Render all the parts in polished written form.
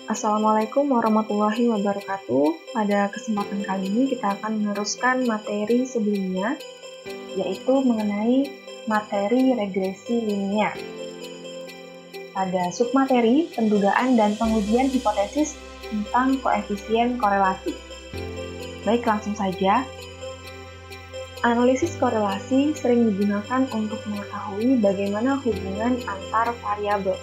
Assalamualaikum warahmatullahi wabarakatuh. Pada kesempatan kali ini kita akan meneruskan materi sebelumnya, yaitu mengenai materi regresi linier. Pada submateri, pendugaan dan pengujian hipotesis tentang koefisien korelasi. Baik, langsung saja. Analisis korelasi sering digunakan untuk mengetahui bagaimana hubungan antar variabel.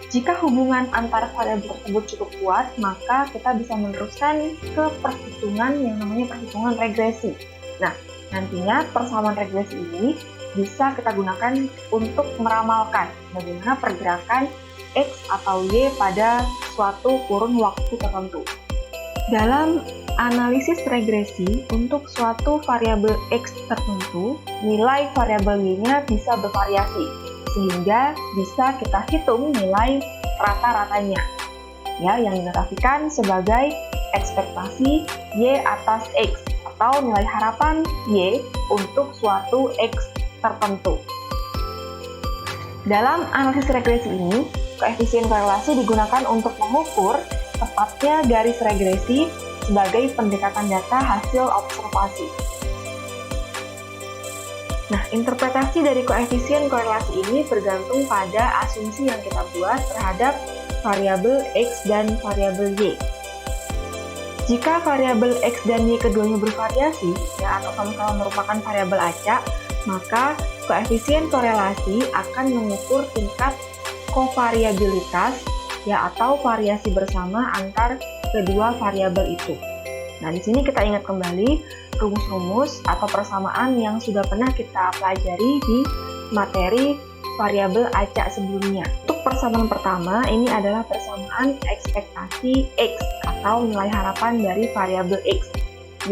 Jika hubungan antar variabel tersebut cukup kuat, maka kita bisa meneruskan ke perhitungan yang namanya perhitungan regresi. Nah, nantinya persamaan regresi ini bisa kita gunakan untuk meramalkan bagaimana pergerakan X atau Y pada suatu kurun waktu tertentu. Dalam analisis regresi untuk suatu variabel X tertentu, nilai variabel Y-nya bisa bervariasi, sehingga bisa kita hitung nilai rata-ratanya, ya, yang dinotafikan sebagai ekspektasi Y atas X, atau nilai harapan Y untuk suatu X tertentu. Dalam analisis regresi ini, koefisien korelasi digunakan untuk mengukur tepatnya garis regresi sebagai pendekatan data hasil observasi. Nah, interpretasi dari koefisien korelasi ini bergantung pada asumsi yang kita buat terhadap variabel X dan variabel Y. Jika variabel X dan Y keduanya bervariasi, ya, atau sama-sama merupakan variabel acak, maka koefisien korelasi akan mengukur tingkat kovariabilitas, ya, atau variasi bersama antar kedua variabel itu. Nah, di sini kita ingat kembali rumus-rumus atau persamaan yang sudah pernah kita pelajari di materi variabel acak sebelumnya. Untuk persamaan pertama, ini adalah persamaan ekspektasi X atau nilai harapan dari variabel X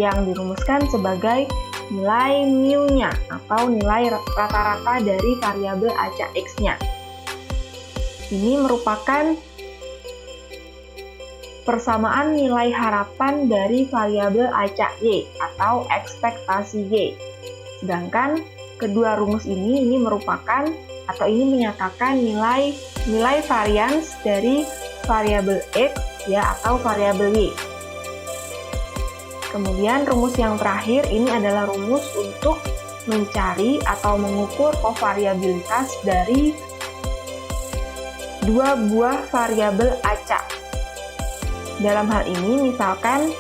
yang dirumuskan sebagai nilai mu-nya atau nilai rata-rata dari variabel acak X-nya. Ini merupakan persamaan nilai harapan dari variabel acak Y atau ekspektasi Y. Sedangkan kedua rumus ini merupakan atau ini menyatakan nilai varians dari variabel X, ya, atau variabel Y. Kemudian rumus yang terakhir ini adalah rumus untuk mencari atau mengukur kovariabilitas dari dua buah variabel acak. Dalam hal ini, misalkan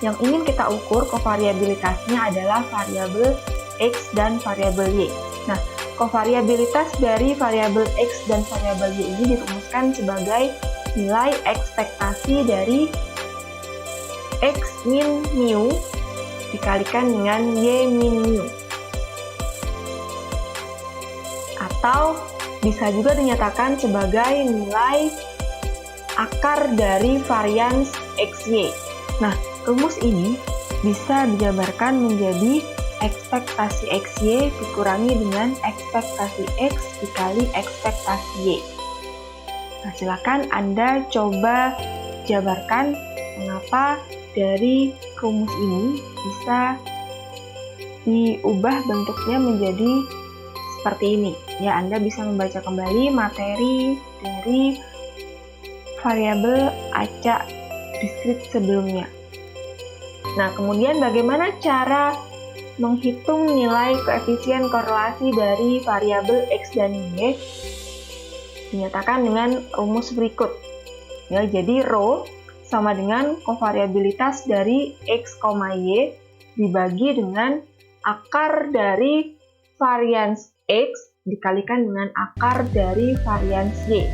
yang ingin kita ukur kovariabilitasnya adalah variabel X dan variabel Y. Nah, kovariabilitas dari variabel X dan variabel Y ini dirumuskan sebagai nilai ekspektasi dari X min mu dikalikan dengan Y min mu. Atau bisa juga dinyatakan sebagai nilai akar dari varians XY. Nah, rumus ini bisa dijabarkan menjadi ekspektasi XY dikurangi dengan ekspektasi X dikali ekspektasi Y. Nah, silakan Anda coba jabarkan mengapa dari rumus ini bisa diubah bentuknya menjadi seperti ini. Ya, Anda bisa membaca kembali materi dari variabel acak diskrit sebelumnya. Nah, kemudian bagaimana cara menghitung nilai koefisien korelasi dari variabel X dan Y? Dinyatakan dengan rumus berikut. Ya, jadi rho sama dengan kovariabilitas dari X, Y dibagi dengan akar dari varians X dikalikan dengan akar dari varians Y.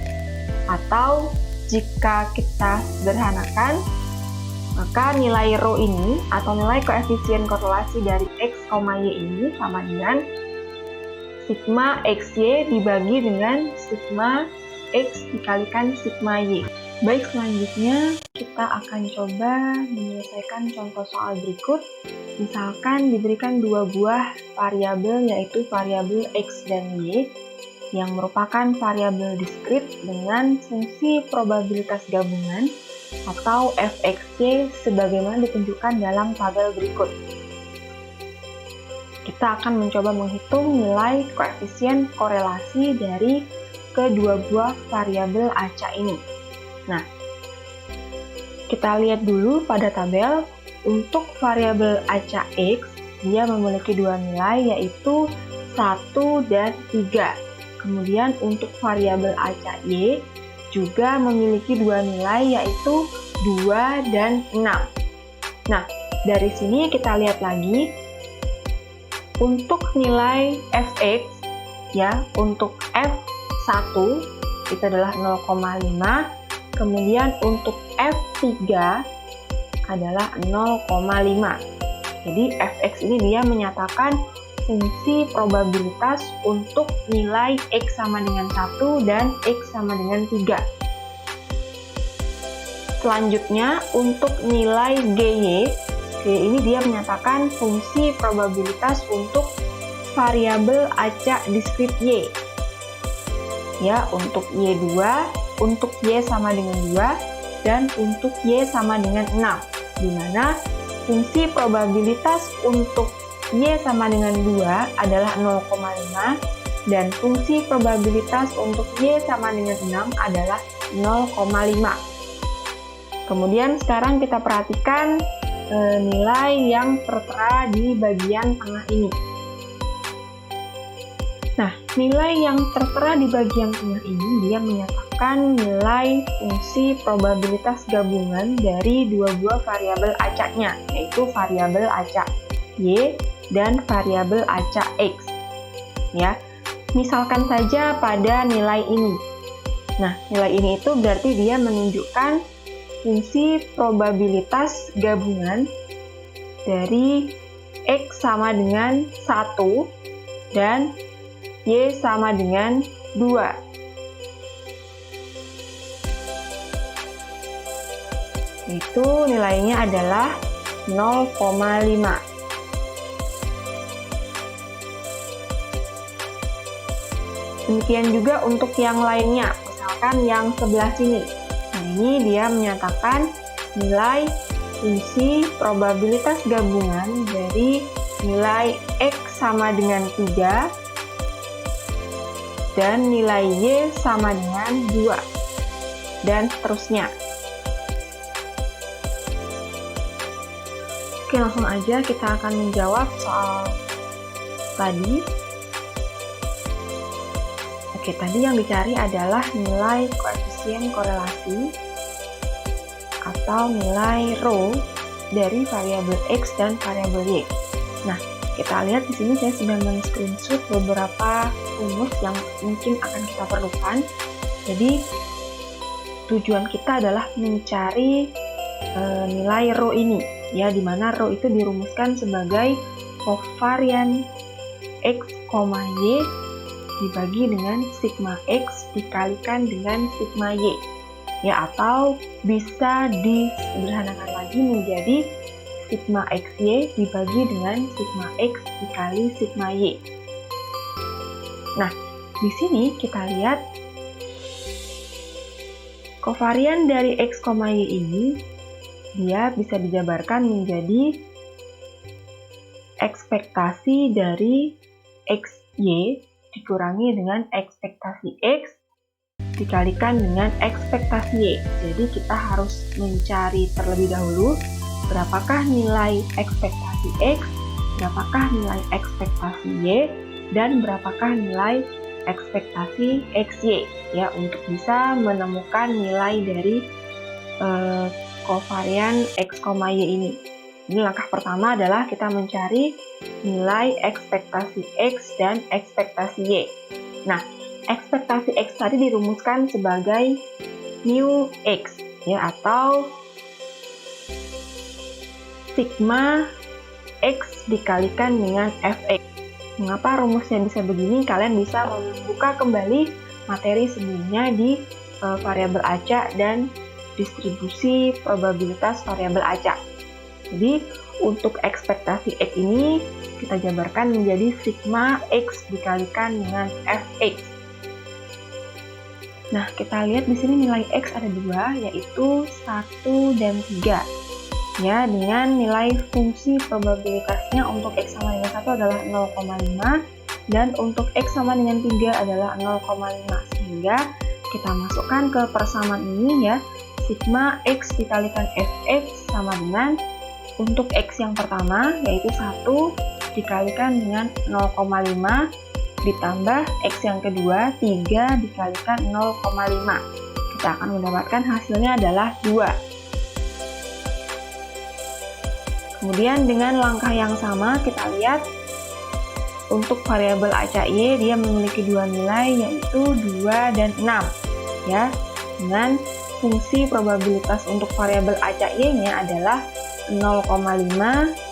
Atau jika kita sederhanakan, maka nilai rho ini atau nilai koefisien korelasi dari X, Y ini sama dengan sigma XY dibagi dengan sigma X dikalikan sigma Y. Baik, selanjutnya kita akan coba menyelesaikan contoh soal berikut. Misalkan diberikan dua buah variabel, yaitu variabel X dan Y, yang merupakan variabel diskrit dengan fungsi probabilitas gabungan atau fxy sebagaimana ditunjukkan dalam tabel berikut. Kita akan mencoba menghitung nilai koefisien korelasi dari kedua buah variabel acak ini. Nah, kita lihat dulu pada tabel, untuk variabel acak X, dia memiliki dua nilai yaitu 1 dan 3. Kemudian untuk variabel acak Y juga memiliki dua nilai yaitu 2 dan 6. Nah, dari sini kita lihat lagi, untuk nilai fx, ya, untuk f1 itu adalah 0,5, kemudian untuk f3 adalah 0,5. Jadi fx ini dia menyatakan fungsi probabilitas untuk nilai x sama dengan 1 dan x sama dengan 3. Selanjutnya untuk nilai GY ini dia menyatakan fungsi probabilitas untuk variabel acak diskrit Y. Ya, untuk Y2, untuk Y sama dengan 2, dan untuk Y sama dengan 6. Di mana fungsi probabilitas untuk Y sama dengan 2 adalah 0,5 dan fungsi probabilitas untuk Y sama dengan 6 adalah 0,5. Kemudian sekarang kita perhatikan nilai yang tertera di bagian tengah ini. Nah, nilai yang tertera di bagian tengah ini dia menyatakan nilai fungsi probabilitas gabungan dari dua buah variabel acaknya, yaitu variabel acak Y dan variabel acak X. Ya, misalkan saja pada nilai ini. Nah, nilai ini itu berarti dia menunjukkan fungsi probabilitas gabungan dari X sama dengan 1 dan Y sama dengan 2. Itu nilainya adalah 0,5. Demikian juga untuk yang lainnya, misalkan yang sebelah sini. Nah, ini dia menyatakan nilai fungsi probabilitas gabungan dari nilai X sama dengan 3 dan nilai Y sama dengan 2, dan seterusnya. Oke, langsung aja kita akan menjawab soal tadi. Oke, tadi yang dicari adalah nilai koefisien korelasi atau nilai rho dari variabel X dan variabel Y. Nah, kita lihat di sini saya sudah men-screenshot beberapa rumus yang mungkin akan kita perlukan. Jadi, tujuan kita adalah mencari nilai rho ini, ya, di mana rho itu dirumuskan sebagai kovarian X, Y dibagi dengan sigma X dikalikan dengan sigma Y, ya, atau bisa disederhanakan lagi menjadi sigma XY dibagi dengan sigma X dikali sigma Y. Nah, di sini kita lihat kovarian dari X, Y ini dia bisa dijabarkan menjadi ekspektasi dari XY dikurangi dengan ekspektasi X dikalikan dengan ekspektasi Y. Jadi kita harus mencari terlebih dahulu berapakah nilai ekspektasi X, berapakah nilai ekspektasi Y, dan berapakah nilai ekspektasi XY, ya, untuk bisa menemukan nilai dari kovarian X, Y ini. Ini langkah pertama adalah kita mencari nilai ekspektasi X dan ekspektasi Y. Nah, ekspektasi X tadi dirumuskan sebagai mu X, ya, atau sigma X dikalikan dengan Fx. Mengapa rumusnya bisa begini? Kalian bisa membuka kembali materi sebelumnya di variabel acak dan distribusi probabilitas variabel acak. Jadi, untuk ekspektasi X ini kita jabarkan menjadi sigma X dikalikan dengan Fx. Nah, kita lihat di sini nilai X ada dua, yaitu 1 dan 3. Ya, dengan nilai fungsi probabilitasnya untuk X sama dengan 1 adalah 0,5 dan untuk X sama dengan 3 adalah 0,5. Sehingga kita masukkan ke persamaan ini, ya, sigma X dikalikan Fx sama dengan untuk X yang pertama yaitu 1 dikalikan dengan 0,5 ditambah X yang kedua 3 dikalikan 0,5. Kita akan mendapatkan hasilnya adalah 2. Kemudian dengan langkah yang sama kita lihat untuk variabel acak Y dia memiliki dua nilai yaitu 2 dan 6 ya. Dengan fungsi probabilitas untuk variabel acak Y-nya adalah 0,5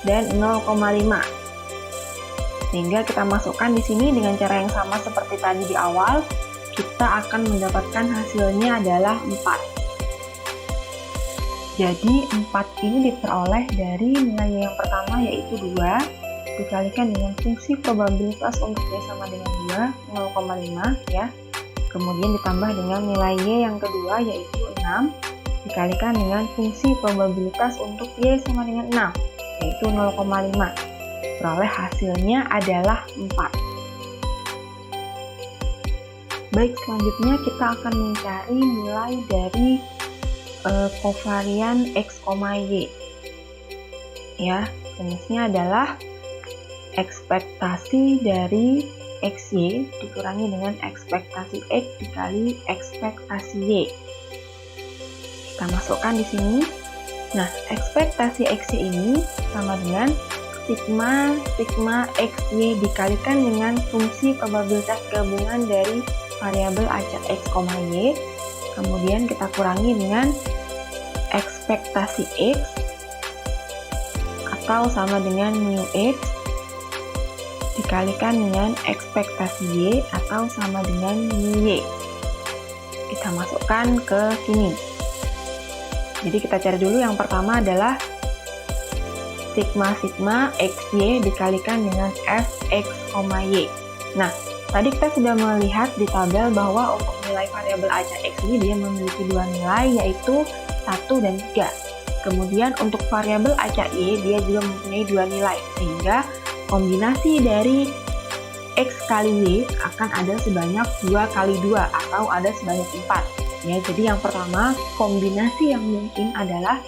dan 0,5. Sehingga kita masukkan di sini dengan cara yang sama seperti tadi di awal, kita akan mendapatkan hasilnya adalah 4. Jadi 4 ini diperoleh dari nilai yang pertama yaitu 2 dikalikan dengan fungsi probabilitas untuk Y sama dengan 2, 0,5 ya. Kemudian ditambah dengan nilai Y yang kedua yaitu 6 dikalikan dengan fungsi probabilitas untuk Y sama dengan 6 yaitu 0,5. Peroleh hasilnya adalah 4. Baik, selanjutnya kita akan mencari nilai dari kovarian X, Y ya. Jenisnya adalah ekspektasi dari XY dikurangi dengan ekspektasi X dikali ekspektasi Y. Kita masukkan di sini. Nah, ekspektasi XY ini sama dengan sigma XY dikalikan dengan fungsi probabilitas gabungan dari variabel acak X, Y. Kemudian kita kurangi dengan ekspektasi X atau sama dengan mu X dikalikan dengan ekspektasi Y atau sama dengan mu Y. Kita masukkan ke sini. Jadi kita cari dulu yang pertama adalah sigma XY dikalikan dengan Fx, Y. Nah, tadi kita sudah melihat di tabel bahwa untuk nilai variabel acak X ini dia memiliki dua nilai yaitu 1 dan 3. Kemudian untuk variabel acak Y dia juga mempunyai dua nilai sehingga kombinasi dari X kali Y akan ada sebanyak 2 kali 2 atau ada sebanyak 4 ya. Jadi yang pertama kombinasi yang mungkin adalah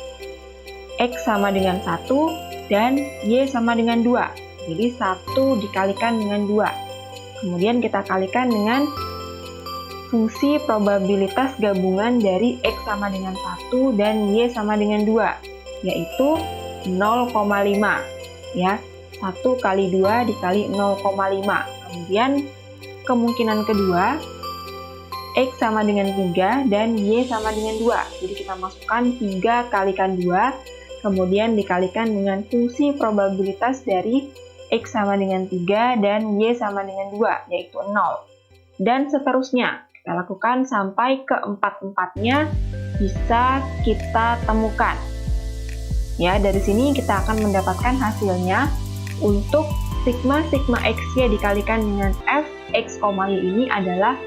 X sama dengan 1 dan Y sama dengan 2. Jadi 1 dikalikan dengan 2. Kemudian kita kalikan dengan fungsi probabilitas gabungan dari X sama dengan 1 dan Y sama dengan 2 yaitu 0,5 ya. 1 kali 2 dikali 0,5. Kemudian kemungkinan kedua X sama dengan 3 dan Y sama dengan 2. Jadi kita masukkan 3 kalikan 2 kemudian dikalikan dengan fungsi probabilitas dari X sama dengan 3 dan Y sama dengan 2 yaitu 0. Dan seterusnya kita lakukan sampai ke empat-empatnya bisa kita temukan. Ya, dari sini kita akan mendapatkan hasilnya. Untuk sigma XY dikalikan dengan Fx, Y ini adalah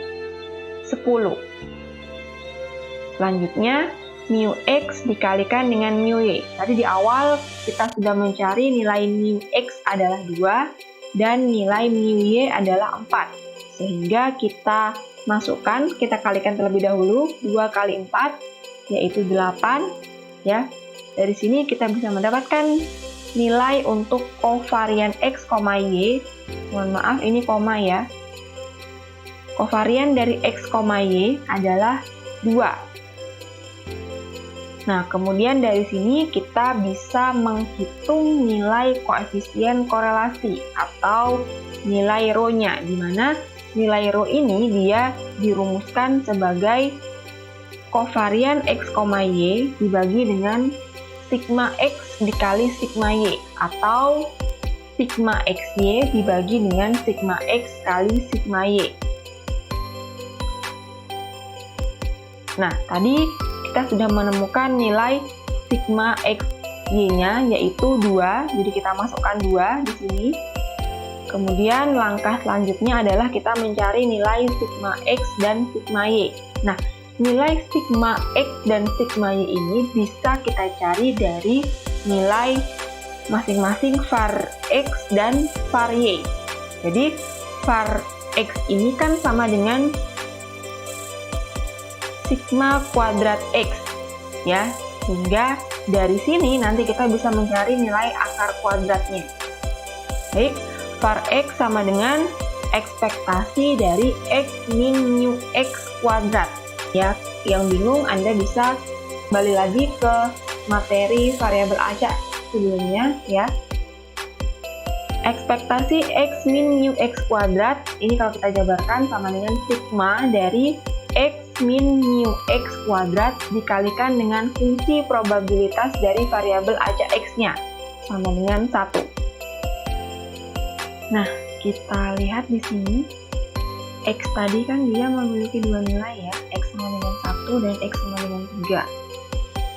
10. Selanjutnya, mu X dikalikan dengan mu Y. Tadi di awal kita sudah mencari nilai mu X adalah 2 dan nilai mu Y adalah 4. Sehingga kita masukkan, kita kalikan terlebih dahulu 2 kali 4 yaitu 8 ya. Dari sini kita bisa mendapatkan nilai untuk kovarian X, Y, mohon maaf ini koma ya. Kovarian dari X, Y adalah 2. Nah, kemudian dari sini kita bisa menghitung nilai koefisien korelasi atau nilai rho-nya, di mana nilai rho ini dia dirumuskan sebagai kovarian X, Y dibagi dengan sigma X dikali sigma Y atau sigma XY dibagi dengan sigma X kali sigma Y. Nah, tadi kita sudah menemukan nilai sigma XY-nya yaitu 2, jadi kita masukkan 2 di sini. Kemudian langkah selanjutnya adalah kita mencari nilai sigma X dan sigma Y. Nah, nilai sigma X dan sigma Y ini bisa kita cari dari nilai masing-masing var X dan var Y. Jadi var X ini kan sama dengan sigma kuadrat X ya. Sehingga dari sini nanti kita bisa mencari nilai akar kuadratnya. Baik, var X sama dengan ekspektasi dari X min mu X kuadrat. Ya, yang bingung Anda bisa kembali lagi ke materi variabel acak sebelumnya ya. Ekspektasi X min mu X kuadrat ini kalau kita jabarkan sama dengan sigma dari X min mu X kuadrat dikalikan dengan fungsi probabilitas dari variabel acak X-nya sama dengan 1. Nah, kita lihat di sini X tadi kan dia memiliki dua nilai ya, X sama dengan 1 dan X sama dengan 3.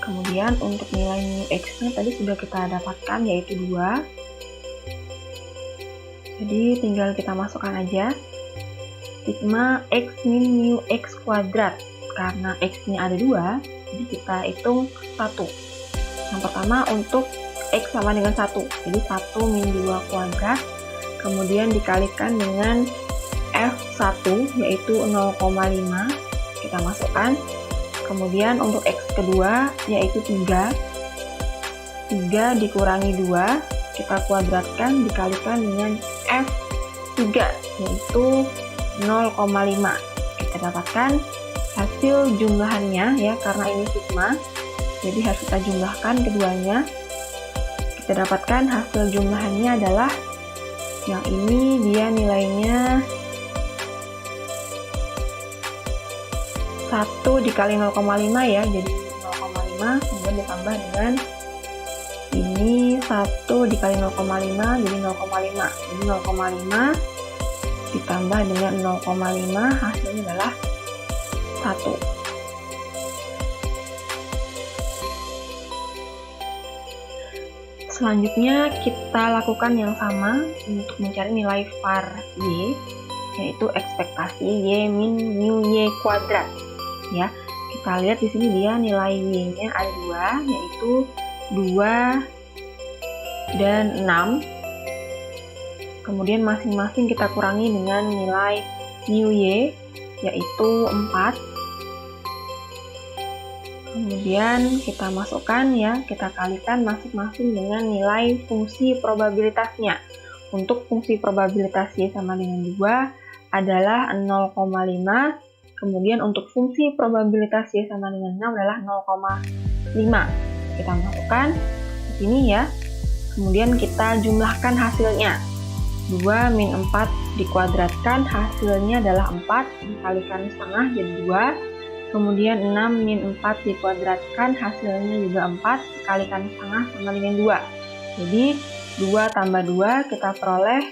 Kemudian untuk nilai mu X-nya tadi sudah kita dapatkan yaitu 2. Jadi tinggal kita masukkan aja sigma X min mu X kuadrat. Karena X-nya ada 2, jadi kita hitung 1. Yang pertama untuk X sama dengan 1, jadi 1 min 2 kuadrat, kemudian dikalikan dengan F1 yaitu 0,5, kita masukkan. Kemudian untuk X kedua yaitu 3 dikurangi 2, kita kuadratkan dikalikan dengan F3 yaitu 0,5. Kita dapatkan hasil jumlahannya ya, karena ini sigma, jadi harus kita jumlahkan keduanya. Kita dapatkan hasil jumlahannya adalah yang ini, dia nilainya 1 dikali 0,5 ya, jadi 0,5, kemudian ditambah dengan ini 1 dikali 0,5 jadi 0,5, jadi 0,5 ditambah dengan 0,5 hasilnya adalah 1. Selanjutnya kita lakukan yang sama untuk mencari nilai var Y, yaitu ekspektasi Y min mu Y kuadrat. Ya, kita lihat di sini dia nilai Y-nya ada 2, yaitu 2 dan 6. Kemudian masing-masing kita kurangi dengan nilai mu Y, yaitu 4. Kemudian kita masukkan ya, kita kalikan masing-masing dengan nilai fungsi probabilitasnya. Untuk fungsi probabilitas Y sama dengan 2 adalah 0,5. Kemudian untuk fungsi probabilitas Y sama dengan 6 adalah 0,5. Kita masukkan di sini ya. Kemudian kita jumlahkan hasilnya. 2 min 4 dikuadratkan, hasilnya adalah 4, dikalikan setengah jadi 2. Kemudian 6 min 4 dikuadratkan, hasilnya juga 4, dikalikan setengah sama dengan 2. Jadi 2 tambah 2 kita peroleh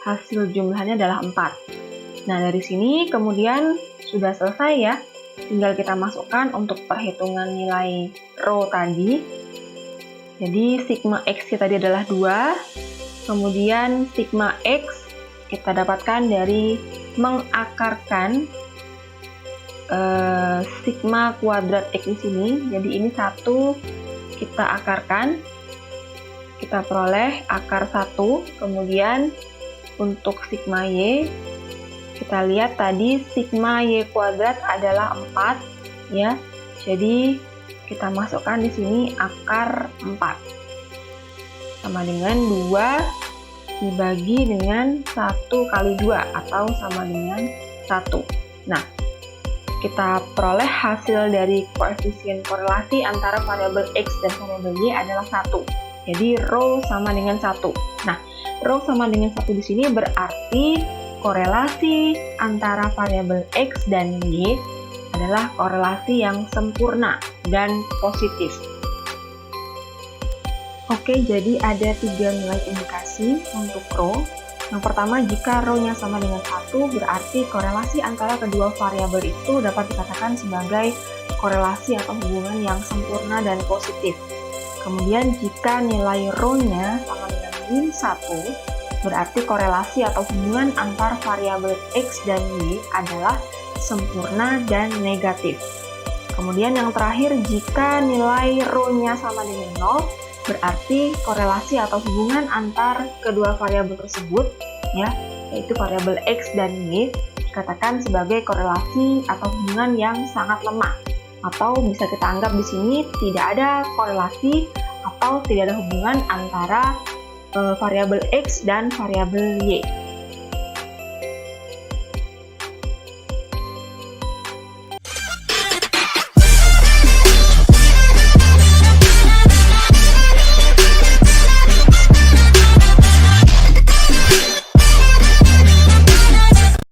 hasil jumlahnya adalah 4. Nah, dari sini kemudian sudah selesai ya. Tinggal kita masukkan untuk perhitungan nilai rho tadi. Jadi sigma X tadi adalah 2. Kemudian sigma X kita dapatkan dari mengakarkan sigma kuadrat X di sini. Jadi ini 1 kita akarkan, kita peroleh akar 1. Kemudian untuk sigma Y kita lihat tadi sigma Y kuadrat adalah 4 ya. Jadi kita masukkan di sini akar 4 sama dengan 2 dibagi dengan 1 kali 2 atau sama dengan 1. Nah, kita peroleh hasil dari koefisien korelasi antara variabel X dan variabel Y adalah 1. Jadi rho sama dengan 1. Nah, rho sama dengan 1 di sini berarti korelasi antara variabel X dan Y adalah korelasi yang sempurna dan positif. Oke, jadi ada 3 nilai indikasi untuk rho. Yang pertama, jika rho-nya sama dengan 1, berarti korelasi antara kedua variabel itu dapat dikatakan sebagai korelasi atau hubungan yang sempurna dan positif. Kemudian, jika nilai rho-nya sama dengan min 1, berarti korelasi atau hubungan antar variabel X dan Y adalah sempurna dan negatif. Kemudian yang terakhir, jika nilai rho-nya sama dengan 0, berarti korelasi atau hubungan antar kedua variabel tersebut, ya, yaitu variabel X dan Y, dikatakan sebagai korelasi atau hubungan yang sangat lemah. atau bisa kita anggap di sini tidak ada korelasi atau tidak ada hubungan antara variabel X dan variabel Y.